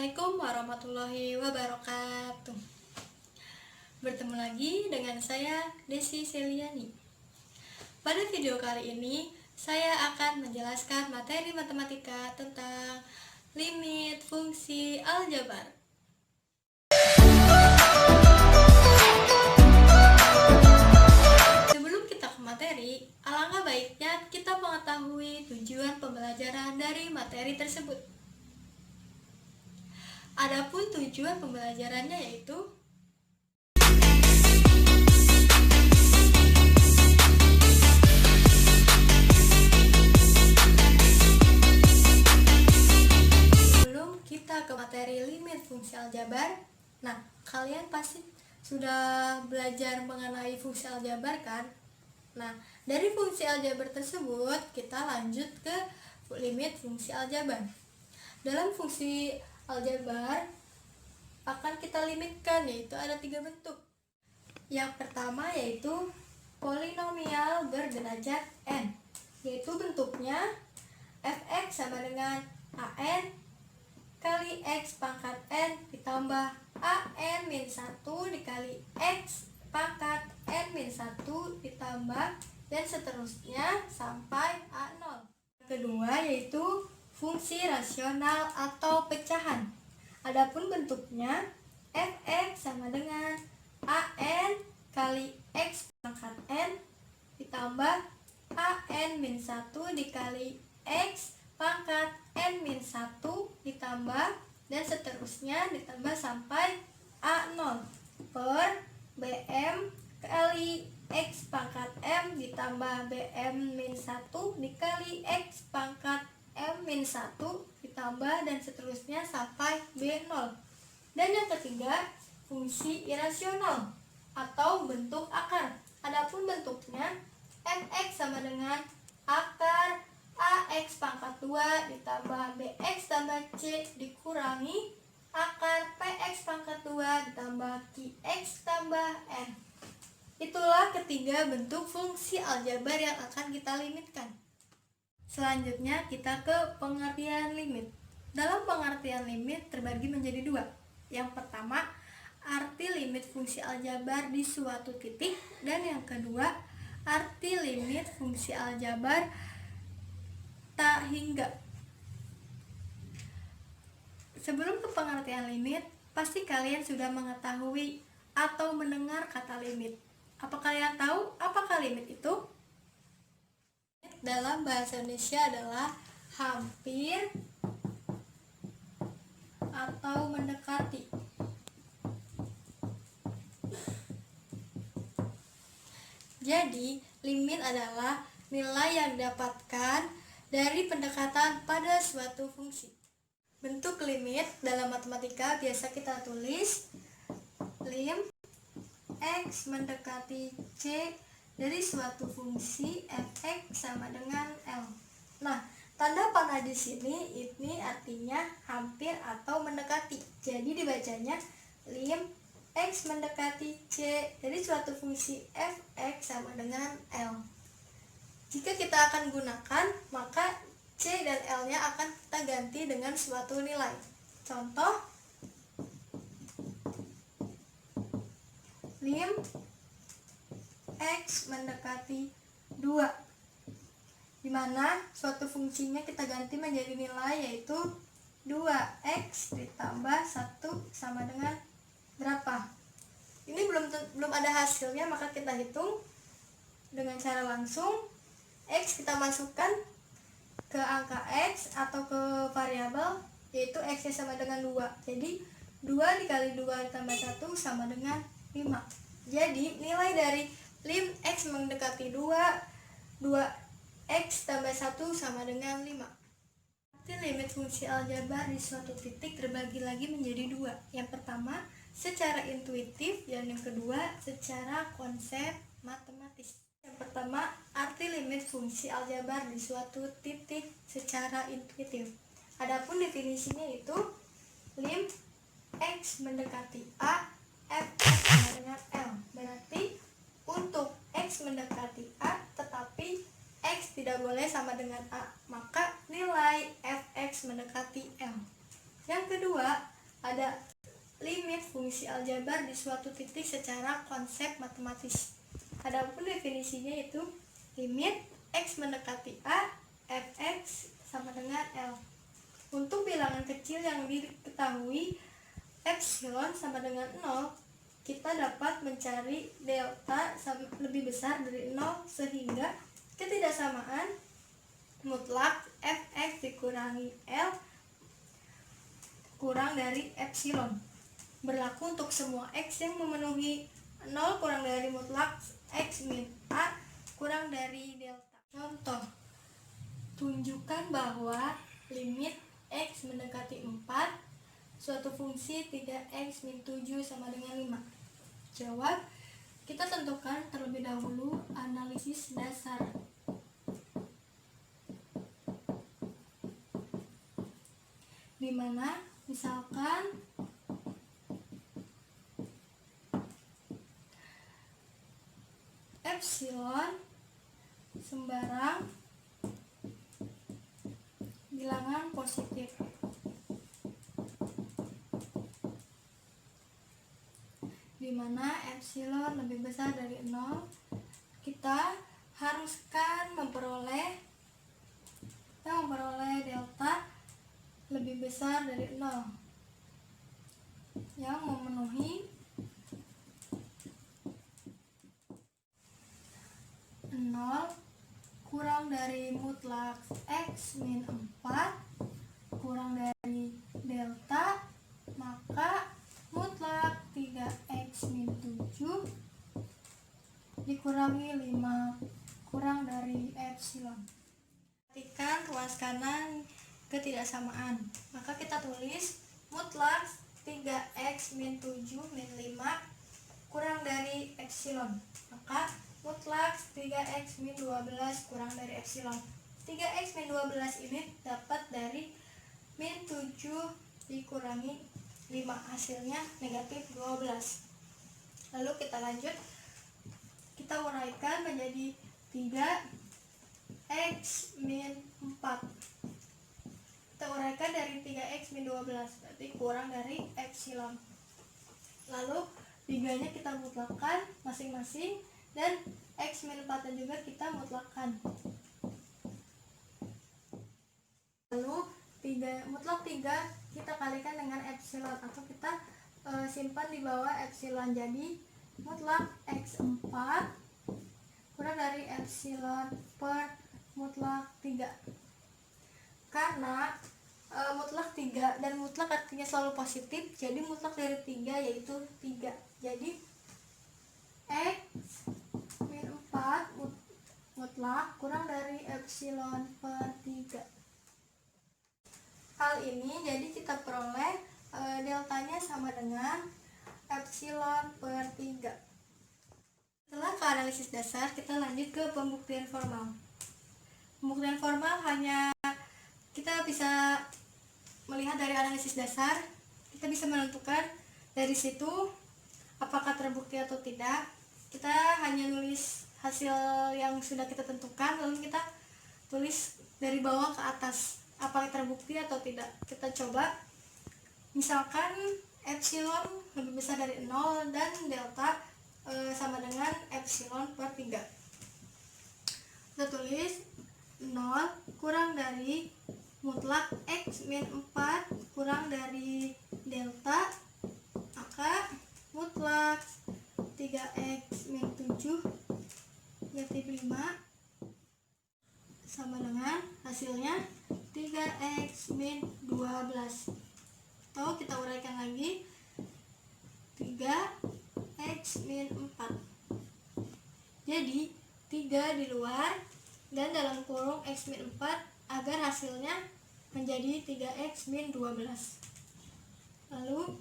Assalamualaikum warahmatullahi wabarakatuh. Bertemu lagi dengan saya Desi Seliani. Pada video kali ini saya akan menjelaskan materi matematika tentang limit fungsi aljabar. Sebelum kita ke materi, alangkah baiknya kita mengetahui tujuan pembelajaran dari materi tersebut. Adapun tujuan pembelajarannya yaitu sebelum kita ke materi limit fungsi aljabar. Nah, kalian pasti sudah belajar mengenai fungsi aljabar kan? Nah, dari fungsi aljabar tersebut kita lanjut ke limit fungsi aljabar. Dalam fungsi aljabar akan kita limitkan, yaitu ada 3 bentuk. Yang pertama yaitu polinomial berderajat n, yaitu bentuknya fx sama dengan an kali x pangkat n ditambah an min 1 dikali x pangkat n min 1 ditambah dan seterusnya sampai a0. Kedua yaitu fungsi rasional atau pecahan. Adapun bentuknya fx sama dengan an kali x pangkat n ditambah an min 1 dikali x pangkat n min 1 ditambah dan seterusnya ditambah sampai a0 per bm kali x pangkat m ditambah bm min 1 dikali x pangkat m-1 ditambah dan seterusnya sampai b0. Dan yang ketiga, fungsi irasional atau bentuk akar. Adapun bentuknya fx sama dengan akar ax pangkat 2 ditambah bx tambah c dikurangi akar px pangkat 2 ditambah qx tambah n. Itulah ketiga bentuk fungsi aljabar yang akan kita limitkan. Selanjutnya kita ke pengertian limit. Dalam pengertian limit terbagi menjadi 2. Yang pertama, arti limit fungsi aljabar di suatu titik, dan yang kedua, arti limit fungsi aljabar tak hingga. Sebelum ke pengertian limit, pasti kalian sudah mengetahui atau mendengar kata limit. Apa kalian tahu apakah limit itu? Dalam bahasa Indonesia adalah hampir atau mendekati. Jadi, limit adalah nilai yang didapatkan dari pendekatan pada suatu fungsi. Bentuk limit dalam matematika biasa kita tulis lim x mendekati c dari suatu fungsi fx sama dengan L. Nah, tanda panah di sini ini artinya hampir atau mendekati. Jadi dibacanya lim x mendekati c dari suatu fungsi fx sama dengan L. Jika kita akan gunakan, maka c dan L-nya akan kita ganti dengan suatu nilai. Contoh, lim x mendekati 2, dimana suatu fungsinya kita ganti menjadi nilai, yaitu 2x ditambah 1 sama dengan berapa. Ini belum ada hasilnya, maka kita hitung dengan cara langsung. X kita masukkan ke angka x atau ke variabel, yaitu x sama dengan 2. Jadi 2 dikali 2 ditambah 1 sama dengan 5. Jadi nilai dari lim x mendekati 2x tambah 1 sama dengan 5. Arti limit fungsi aljabar di suatu titik terbagi lagi menjadi 2. Yang pertama, secara intuitif, dan yang kedua, secara konsep matematis. Yang pertama, arti limit fungsi aljabar di suatu titik secara intuitif. Adapun definisinya itu lim x mendekati a, fx sama dengan L. Berarti untuk x mendekati a tetapi x tidak boleh sama dengan a, maka nilai fx mendekati L. Yang kedua, ada limit fungsi aljabar di suatu titik secara konsep matematis. Adapun definisinya itu limit x mendekati a, fx sama dengan L. Untuk bilangan kecil yang diketahui epsilon sama dengan 0, kita dapat mencari delta lebih besar dari 0 sehingga ketidaksamaan mutlak fx dikurangi L kurang dari epsilon berlaku untuk semua x yang memenuhi 0 kurang dari mutlak x min a kurang dari delta. Contoh, tunjukkan bahwa limit x mendekati 4 suatu fungsi 3x min 7 sama dengan 5. Jawab, kita tentukan terlebih dahulu analisis dasar. Dimana misalkan epsilon sembarang bilangan positif. Dimana epsilon lebih besar dari 0, kita haruskan memperoleh delta lebih besar dari 0 yang memenuhi 0 kurang dari mutlak x min 4 kurang dari delta, maka mutlak 3x min 7 dikurangi 5 kurang dari epsilon. Perhatikan ruas kanan ketidaksamaan, maka kita tulis mutlak 3x min 7 min 5 kurang dari epsilon, maka mutlak 3x min 12 kurang dari epsilon. 3x min 12 ini dapat dari min 7 dikurangi 5, hasilnya negatif 12. Lalu kita lanjut, kita uraikan menjadi 3x min 4. Kita uraikan dari 3x min 12, berarti kurang dari epsilon. Lalu 3-nya kita mutlakkan masing-masing, dan x min 4 juga kita mutlakkan. Lalu mutlak 3 kita kalikan dengan epsilon, atau kita simpan di bawah epsilon. Jadi mutlak x 4 kurang dari epsilon per mutlak 3. Karena mutlak 3 dan mutlak artinya selalu positif, jadi mutlak dari 3 yaitu 3. Jadi x min 4 mutlak kurang dari epsilon per 3. Hal ini jadi kita peroleh deltanya sama dengan epsilon per 3. Setelah ke analisis dasar, kita lanjut ke pembuktian formal. Pembuktian formal hanya kita bisa melihat dari analisis dasar, kita bisa menentukan dari situ apakah terbukti atau tidak. Kita hanya nulis hasil yang sudah kita tentukan, lalu kita tulis dari bawah ke atas apakah terbukti atau tidak. Kita coba, misalkan epsilon lebih besar dari 0 dan delta sama dengan epsilon per 3. Kita tulis 0 kurang dari mutlak x min 4 kurang dari delta, maka mutlak 3x min 7 negatif 5 sama dengan hasilnya 3x min 12. Atau kita uraikan lagi, 3x min 4. Jadi 3 di luar dan dalam kurung x min 4 agar hasilnya menjadi 3x min 12. Lalu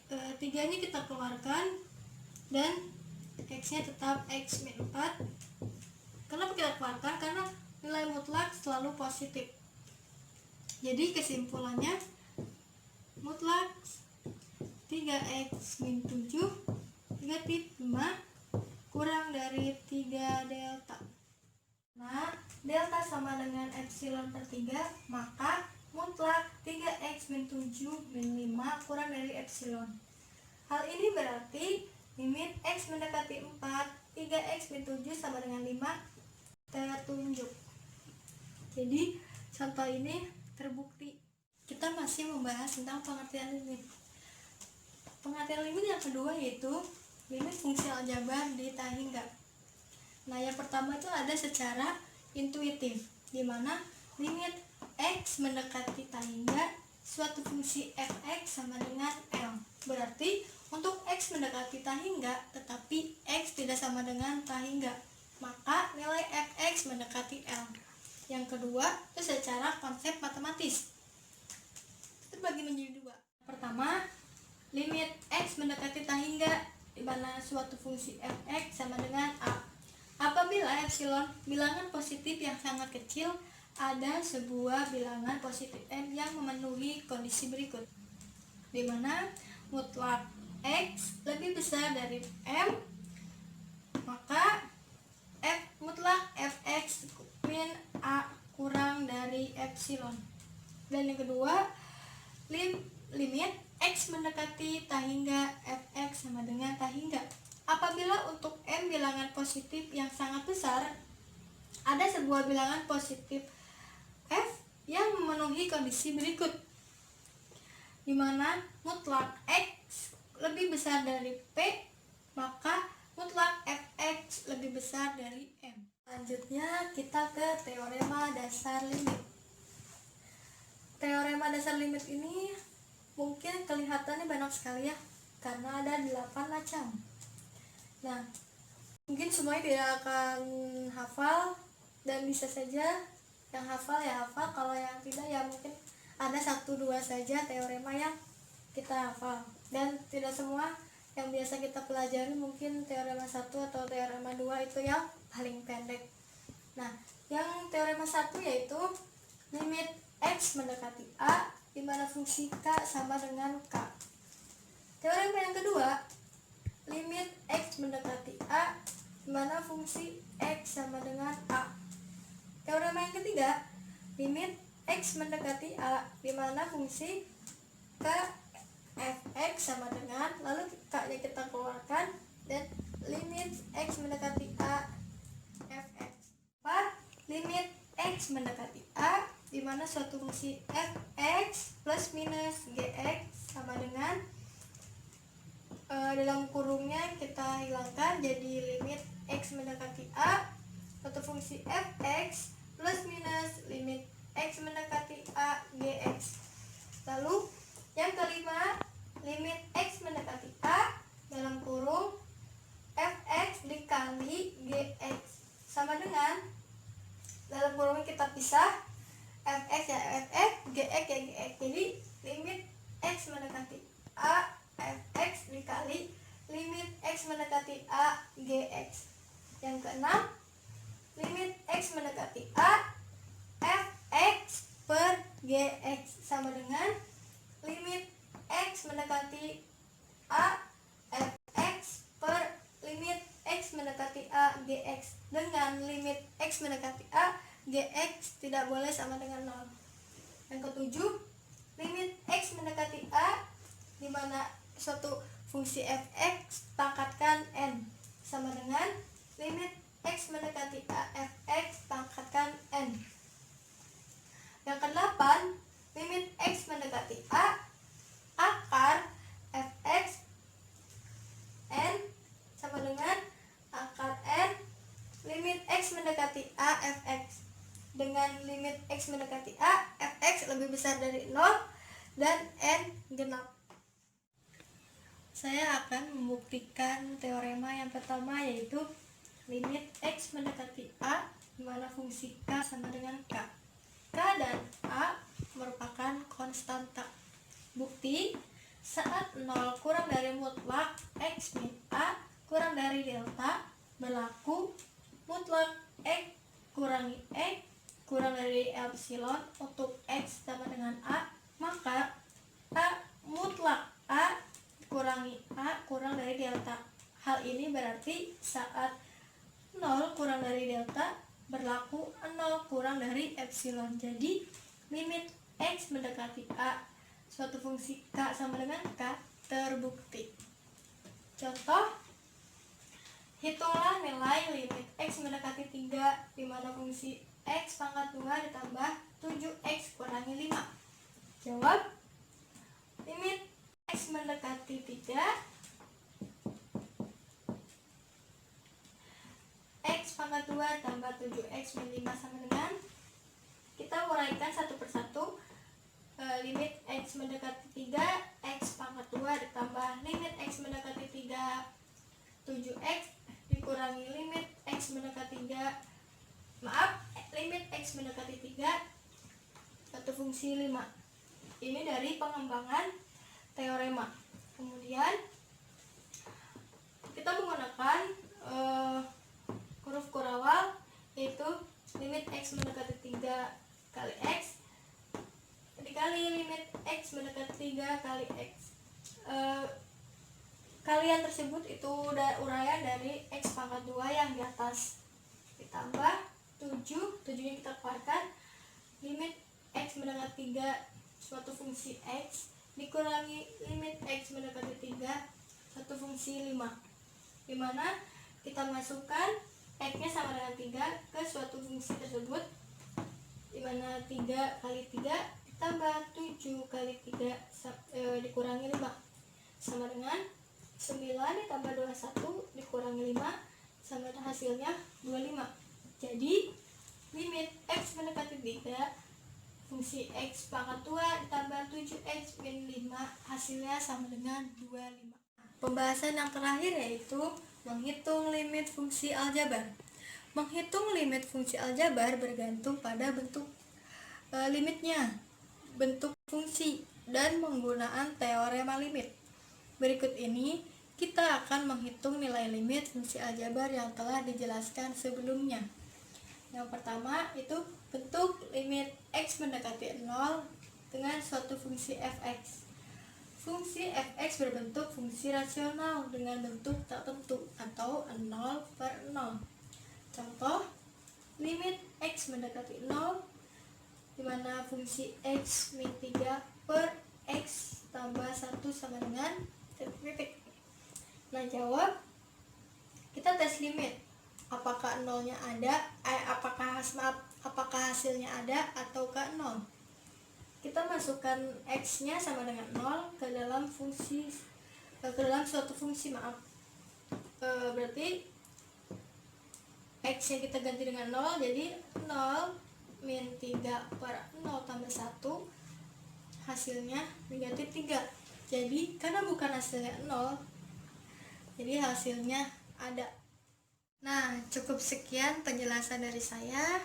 3-nya kita keluarkan dan x-nya tetap x min 4. Kenapa kita keluarkan? Karena nilai mutlak selalu positif. Jadi kesimpulannya mutlak 3x min 7 negatif 5 kurang dari 3 delta. Nah, delta sama dengan epsilon per 3, maka mutlak 3x min 7 min 5 kurang dari epsilon. Hal ini berarti limit x mendekati 4, 3x min 7 sama dengan 5 tertunjuk. Jadi contoh ini terbukti. Kita masih membahas tentang pengertian limit. Pengertian limit yang kedua yaitu limit fungsi aljabar di tak hingga. Nah, yang pertama itu ada secara intuitif, di mana limit x mendekati tak hingga suatu fungsi fx sama dengan L. Berarti untuk x mendekati tak hingga tetapi x tidak sama dengan tak hingga, maka nilai fx mendekati L. Yang kedua itu secara konsep matematis, terbagi menjadi dua. Pertama, limit x mendekati tak hingga di mana suatu fungsi fx sama dengan a. Apabila epsilon bilangan positif yang sangat kecil, ada sebuah bilangan positif m yang memenuhi kondisi berikut, di mana mutlak x lebih besar dari m, maka mutlak fx min a kurang dari epsilon. Dan yang kedua, limit x mendekati tak hingga fx sama dengan tak hingga. Apabila untuk m bilangan positif yang sangat besar, ada sebuah bilangan positif f yang memenuhi kondisi berikut, di mana mutlak x lebih besar dari p, maka mutlak fx lebih besar dari m. Selanjutnya kita ke teorema dasar limit. Teorema dasar limit ini mungkin kelihatannya banyak sekali ya, karena ada 8 macam. Nah, mungkin semuanya tidak akan hafal, dan bisa saja yang hafal ya hafal, kalau yang tidak ya mungkin ada 1-2 saja teorema yang kita hafal, dan tidak semua yang biasa kita pelajari mungkin teorema 1 atau teorema 2 itu yang paling pendek. Nah, yang teorema 1 yaitu limit x mendekati a di mana fungsi k sama dengan k. Teorema yang kedua, limit x mendekati a di mana fungsi x sama dengan a. Teorema yang ketiga, limit x mendekati a di mana fungsi k fx sama dengan, lalu k-nya kita keluarkan, dan limit x mendekati a fx. 4. Limit x mendekati a di mana suatu fungsi fx plus minus gx sama dengan, dalam kurungnya kita hilangkan jadi limit x mendekati a suatu fungsi fx plus minus limit x mendekati a gx. Lalu yang kelima, limit x mendekati a dalam kurung fx dikali gx sama dengan, dalam kurung kita pisah, fx ya fx, gx ya gx. Jadi limit x mendekati a fx dikali limit x mendekati a gx. Yang keenam, limit x mendekati a fx per gx sama dengan limit x mendekati a fx per limit x mendekati a gx. Dengan limit x mendekati a gx tidak boleh sama dengan 0. Yang ketujuh, limit x mendekati a di mana suatu fungsi fx pangkatkan n sama dengan limit x mendekati a fx pangkatkan n. Yang kedelapan, limit x mendekati a akar fx n sama dengan akar n limit x mendekati a fx. Dengan limit x mendekati a fx lebih besar dari 0 dan n genap. Saya akan membuktikan teorema yang pertama, yaitu limit x mendekati a di mana fungsi k sama dengan k. K dan a merupakan konstanta. Bukti, saat 0 kurang dari mutlak x min a kurang dari delta, berlaku mutlak x kurangi x kurang dari epsilon untuk x sama dengan a, maka a mutlak a kurangi a kurang dari delta. Hal ini berarti saat 0 kurang dari delta berlaku 0 kurang dari epsilon. Jadi limit X mendekati A, suatu fungsi K sama dengan K terbukti. Contoh, hitunglah nilai limit X mendekati 3 di mana fungsi X pangkat 2 ditambah 7X kurangi 5. Jawab, limit X mendekati 3, X pangkat 2 tambah 7X min 5 sama dengan, kita uraikan satu persatu. Limit X mendekati 3, X pangkat 2 ditambah limit X mendekati 3, 7X dikurangi limit X mendekati 3, limit X mendekati 3, satu fungsi 5. Ini dari pengembangan teorema. Kemudian kita menggunakan huruf Kurawal, yaitu limit X mendekati 3 kali X dikali limit X mendekati 3 kali X. Kalian tersebut itu uraian dari X pangkat 2 yang di atas ditambah 7-nya kita keluarkan, limit X mendekati 3 suatu fungsi X dikurangi limit X mendekati 3 satu fungsi 5, dimana kita masukkan X nya sama dengan 3 ke suatu fungsi tersebut, dimana 3 kali 3 ditambah 7 kali 3 dikurangi 5 sama dengan 9 ditambah 21 dikurangi 5 sama dengan hasilnya 25. Jadi limit X mendekati 3 fungsi X pangkat 2 ditambah 7X min 5 hasilnya sama dengan 25. Pembahasan yang terakhir yaitu menghitung limit fungsi aljabar. Menghitung limit fungsi aljabar bergantung pada bentuk limitnya, bentuk fungsi, dan penggunaan teorema limit. Berikut ini kita akan menghitung nilai limit fungsi aljabar yang telah dijelaskan sebelumnya. Yang pertama itu bentuk limit X mendekati 0 dengan suatu fungsi fx. Fungsi fx berbentuk fungsi rasional dengan bentuk tak tentu atau 0/0. Contoh, limit X mendekati 0 di mana fungsi X min 3 per X tambah 1 sama dengan titik. Nah, jawab, kita tes limit. Apakah nolnya ada, apakah hasilnya ada ataukah 0. Kita masukkan X nya sama dengan 0 ke dalam suatu fungsi, berarti X nya kita ganti dengan 0, jadi 0 min 3 per 0 tambah 1 hasilnya negatif 3. Jadi karena bukan hasilnya 0, jadi hasilnya ada. Nah, cukup sekian penjelasan dari saya.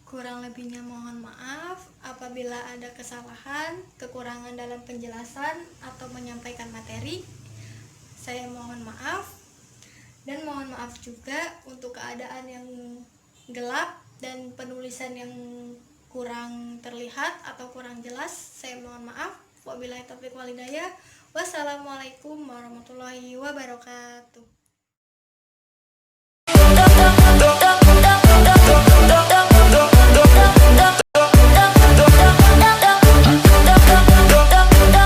Kurang lebihnya mohon maaf apabila ada kesalahan, kekurangan dalam penjelasan atau menyampaikan materi. Saya mohon maaf. Dan mohon maaf juga untuk keadaan yang gelap dan penulisan yang kurang terlihat atau kurang jelas. Saya mohon maaf. Wabillahi taufiq wal hidayah. Wassalamualaikum warahmatullahi wabarakatuh.